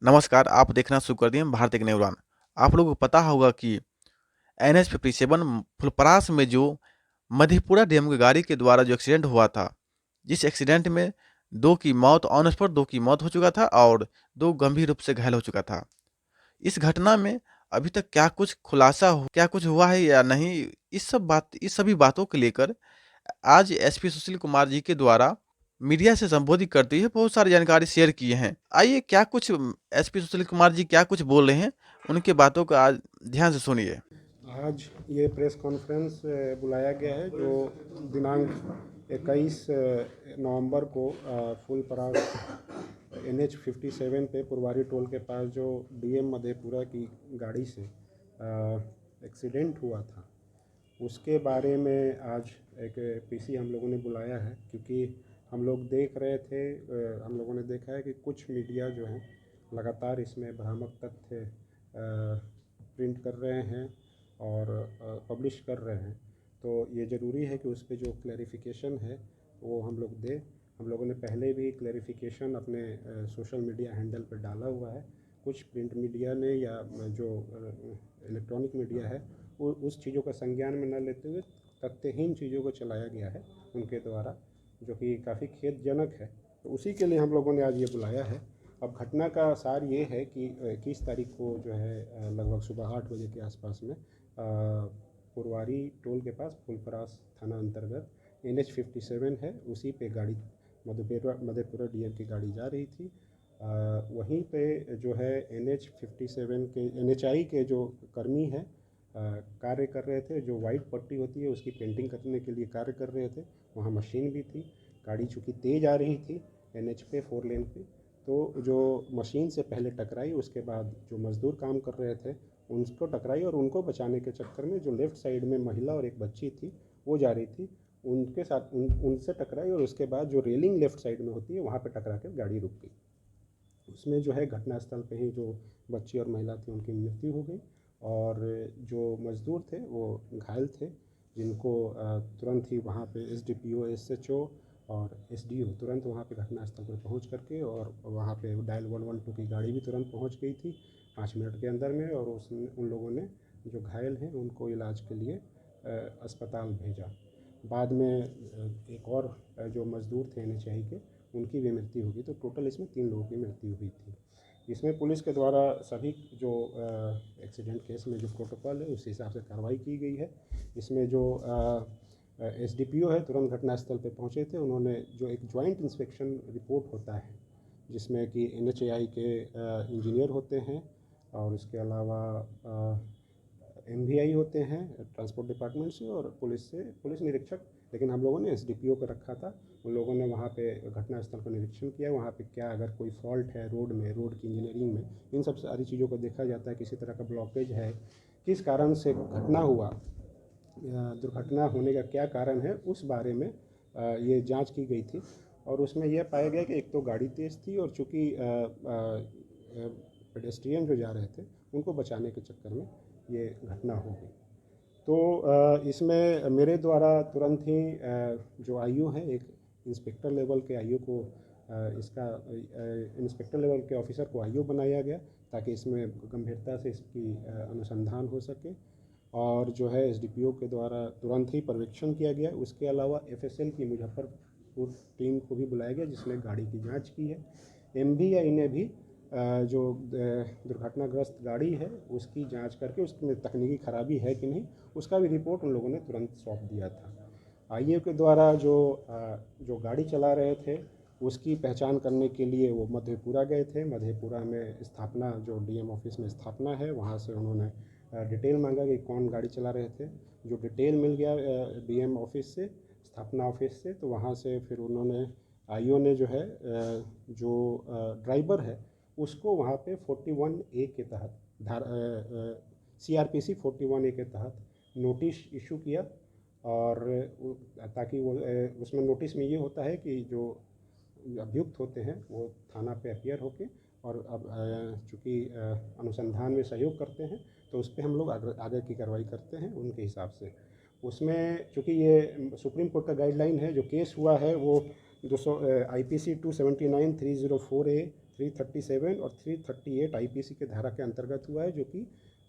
नमस्कार, आप देखना शुरू कर दिए हैं भारत एक नई उड़ान। आप लोगों को पता होगा कि NH-57 फुलपरास में जो मधेपुरा डैम की गाड़ी के द्वारा जो एक्सीडेंट हुआ था, जिस एक्सीडेंट में 2 की मौत ऑन स्पॉट 2 की मौत हो चुका था और 2 गंभीर रूप से घायल हो चुका था। इस घटना में अभी तक क्या कुछ हुआ है या नहीं, इस सभी बातों को लेकर आज एसपी सुशील कुमार जी के द्वारा मीडिया से संबोधित करते हुए बहुत सारी जानकारी शेयर किए हैं। आइए क्या कुछ एसपी सुशील कुमार जी क्या कुछ बोल रहे हैं, उनकी बातों को आज ध्यान से सुनिए। आज ये प्रेस कॉन्फ्रेंस बुलाया गया है जो दिनांक 21 नवंबर को फुलपरास NH-57 पे पुरवारी टोल के पास जो DM मधेपुरा की गाड़ी से एक्सीडेंट हुआ था, उसके बारे में आज एक PC हम लोगों ने बुलाया है। क्योंकि हम लोग देख रहे थे, हम लोगों ने देखा है कि कुछ मीडिया जो है लगातार इसमें भ्रामक तथ्य प्रिंट कर रहे हैं और पब्लिश कर रहे हैं। तो ये ज़रूरी है कि उस पर जो क्लैरिफिकेशन है वो हम लोग दें। हम लोगों ने पहले भी क्लैरिफिकेशन अपने सोशल मीडिया हैंडल पर डाला हुआ है। कुछ प्रिंट मीडिया ने या जो इलेक्ट्रॉनिक मीडिया है वो उस चीज़ों का संज्ञान में न लेते हुए तथ्यहीन चीज़ों को चलाया गया है उनके द्वारा, जो कि काफ़ी खेदजनक है। तो उसी के लिए हम लोगों ने आज ये बुलाया है। अब घटना का सार ये है कि 21 तारीख को जो है लगभग सुबह 8 बजे के आसपास में पुरवारी टोल के पास फुलपरास थाना अंतर्गत NH-57 है, उसी पे गाड़ी मधेपुरा DM की गाड़ी जा रही थी। वहीं पे जो है NH-57 के NHI के जो कर्मी हैं कार्य कर रहे थे, जो वाइट पट्टी होती है उसकी पेंटिंग करने के लिए कार्य कर रहे थे। वहाँ मशीन भी थी। गाड़ी चूँकि तेज़ आ रही थी NH पे 4 लेन पे, तो जो मशीन से पहले टकराई, उसके बाद जो मज़दूर काम कर रहे थे उनको टकराई और उनको बचाने के चक्कर में जो लेफ़्ट साइड में महिला और एक बच्ची थी वो जा रही थी, उनके साथ उनसे टकराई और उसके बाद जो रेलिंग लेफ़्ट साइड में होती है वहाँ पे टकरा कर गाड़ी रुक गई। उसमें जो है घटनास्थल पे ही जो बच्ची और महिला थी उनकी मृत्यु हो गई और जो मज़दूर थे वो घायल थे, जिनको तुरंत ही वहाँ पे SDPO SHO और SDO तुरंत वहाँ पे घटनास्थल पर पहुँच करके और वहाँ पे डायल 112 की गाड़ी भी तुरंत पहुँच गई थी 5 मिनट के अंदर में। और उन लोगों ने जो घायल हैं उनको इलाज के लिए अस्पताल भेजा। बाद में एक और जो मज़दूर थे NHI के, उनकी भी मृत्यु हो गई। तो टोटल इसमें 3 लोगों की मृत्यु हुई थी। इसमें पुलिस के द्वारा सभी जो एक्सीडेंट केस में जो प्रोटोकॉल है उस हिसाब से कार्रवाई की गई है। इसमें जो SDPO है तुरंत घटनास्थल पे पहुंचे थे। उन्होंने जो एक जॉइंट इंस्पेक्शन रिपोर्ट होता है जिसमें कि NHAI के इंजीनियर होते हैं और इसके अलावा MVI होते हैं ट्रांसपोर्ट डिपार्टमेंट से और पुलिस निरीक्षक। लेकिन हम लोगों ने SDPO को रखा था। उन लोगों ने वहाँ पे घटनास्थल का निरीक्षण किया, वहाँ पे क्या अगर कोई फॉल्ट है रोड में, रोड की इंजीनियरिंग में, इन सब सारी चीज़ों को देखा जाता है। किसी तरह का ब्लॉकेज है, किस कारण से घटना हुआ, दुर्घटना होने का क्या कारण है, उस बारे में ये जांच की गई थी। और उसमें यह पाया गया कि एक तो गाड़ी तेज़ थी और चूँकि पेडेस्ट्रियन जो जा रहे थे उनको बचाने के चक्कर में ये घटना हो गई। तो इसमें मेरे द्वारा तुरंत ही जो IO है, एक इंस्पेक्टर लेवल के IO को इसका इंस्पेक्टर लेवल के ऑफिसर को IO बनाया गया ताकि इसमें गंभीरता से इसकी अनुसंधान हो सके। और जो है SDPO के द्वारा तुरंत ही पर्यवेक्षण किया गया। उसके अलावा FSL की मुजफ्फरपुर टीम को भी बुलाया गया जिसने गाड़ी की जांच की है। MVI ने भी जो दुर्घटनाग्रस्त गाड़ी है उसकी जांच करके उसमें तकनीकी खराबी है कि नहीं उसका भी रिपोर्ट उन लोगों ने तुरंत सौंप दिया था। IO के द्वारा जो गाड़ी चला रहे थे उसकी पहचान करने के लिए वो मधेपुरा गए थे। मधेपुरा में स्थापना जो DM ऑफिस में स्थापना है वहाँ से उन्होंने डिटेल मांगा कि कौन गाड़ी चला रहे थे। जो डिटेल मिल गया DM ऑफिस से, स्थापना ऑफिस से, तो वहाँ से फिर उन्होंने IO ने जो है जो ड्राइवर है उसको वहाँ पे 41A के तहत CRPC 41A के तहत नोटिस इशू किया। और ताकि वो उसमें नोटिस में ये होता है कि जो अभियुक्त होते हैं वो थाना पे अपीयर होके और अब चूँकि अनुसंधान में सहयोग करते हैं तो उस पर हम लोग आगे की कार्रवाई करते हैं उनके हिसाब से। उसमें चूँकि ये सुप्रीम कोर्ट का गाइडलाइन है, जो केस हुआ है वो 200 IPC 279 304A 337 और 338 आईपीसी के धारा के अंतर्गत हुआ है, जो कि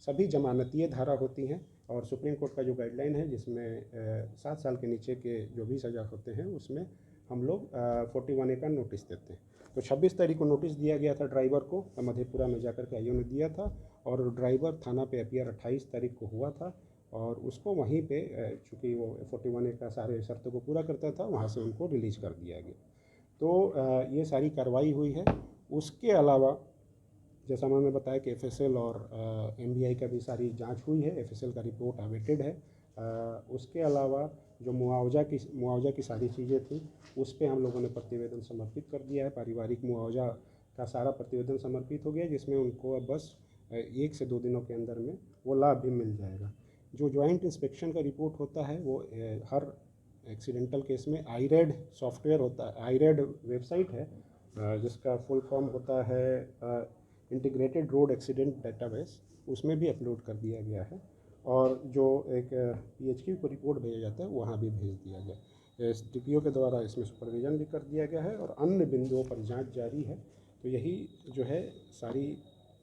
सभी जमानतीय धारा होती हैं। और सुप्रीम कोर्ट का जो गाइडलाइन है, जिसमें 7 साल के नीचे के जो भी सज़ा होते हैं, उसमें हम लोग 41A का नोटिस देते हैं। तो 26 तारीख को नोटिस दिया गया था ड्राइवर को, मधेपुरा में जाकर के आईओ ने दिया था, और ड्राइवर थाना पे अपीयर 28 तारीख को हुआ था, और उसको वहीं पे चूँकि वो 41A का सारे शर्तों को पूरा करता था, वहाँ से उनको रिलीज़ कर दिया गया। तो ये सारी कार्रवाई हुई है। उसके अलावा जैसा मैंने बताया कि एफएसएल और एमबीआई का भी सारी जांच हुई है। एफएसएल का रिपोर्ट अवेटेड है। उसके अलावा जो मुआवजा की सारी चीज़ें थी, उस पर हम लोगों ने प्रतिवेदन समर्पित कर दिया है। पारिवारिक मुआवजा का सारा प्रतिवेदन समर्पित हो गया, जिसमें उनको अब बस 1 से 2 दिनों के अंदर में वो लाभ भी मिल जाएगा। जो जॉइंट इंस्पेक्शन का रिपोर्ट होता है, वो हर एक्सीडेंटल केस में आईरेड सॉफ्टवेयर होता है, आईरेड वेबसाइट है, जिसका फुल फॉर्म होता है इंटीग्रेटेड रोड एक्सीडेंट डेटाबेस, उसमें भी अपलोड कर दिया गया है। और जो एक पीएचक्यू को रिपोर्ट भेजा जाता है, वहाँ भी भेज दिया गया। एसडीपीओ के द्वारा इसमें सुपरविजन भी कर दिया गया है, और अन्य बिंदुओं पर जांच जारी है। तो यही जो है सारी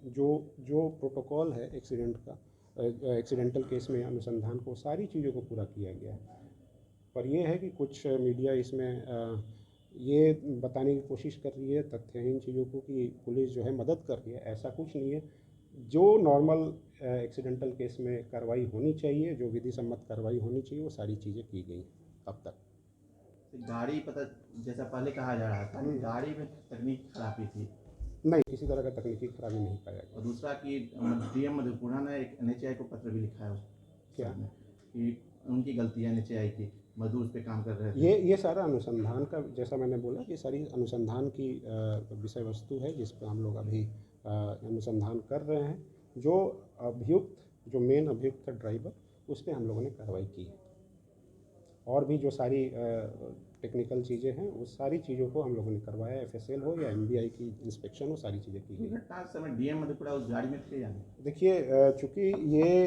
जो प्रोटोकॉल है एक्सीडेंट का, एक्सीडेंटल केस में अनुसंधान को, सारी चीज़ों को पूरा किया गया है। पर यह है कि कुछ मीडिया इसमें ये बताने की कोशिश कर रही है तथ्यहीन चीज़ों को, कि पुलिस जो है मदद कर रही है। ऐसा कुछ नहीं है। जो नॉर्मल एक्सीडेंटल केस में कार्रवाई होनी चाहिए, जो विधि सम्मत कार्रवाई होनी चाहिए, वो सारी चीज़ें की गई अब तक। गाड़ी पता, जैसा पहले कहा जा रहा था, गाड़ी में तकनीक खराबी थी। नहीं, किसी तरह का तकनीकी खराबी नहीं पाया गया। और दूसरा कि डीएम मधेपुरा ने एक एनएचएआई को पत्र भी लिखा है उस क्या? में कि उनकी गलती है एनएचएआई की, मजदूर उस पर काम कर रहे थे। ये सारा अनुसंधान का, जैसा मैंने बोला, ये सारी अनुसंधान की विषय वस्तु है, जिस पर हम लोग अभी अनुसंधान कर रहे हैं। जो अभियुक्त, जो मेन अभियुक्त था ड्राइवर, उस पर हम लोगों ने कार्रवाई की है। और भी जो सारी टेक्निकल चीज़ें हैं, उस सारी चीज़ों को हम लोगों ने करवाया। एफएसएल हो या एमबीआई की इंस्पेक्शन हो, सारी चीज़ें की गई। घटना के समय डीएम मधेपुरा उस गाड़ी में थे या नहीं? देखिए, चूँकि ये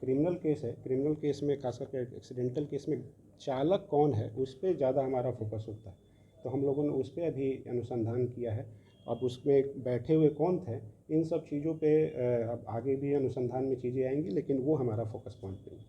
क्रिमिनल केस है, क्रिमिनल केस में खास करके एक्सीडेंटल केस में चालक कौन है, उस पर ज़्यादा हमारा फोकस होता है। तो हम लोगों ने उस पर अभी अनुसंधान किया है। अब उसमें बैठे हुए कौन थे, इन सब चीज़ों पे अब आगे भी अनुसंधान में चीज़ें आएंगी, लेकिन वो हमारा फोकस पॉइंट नहीं है।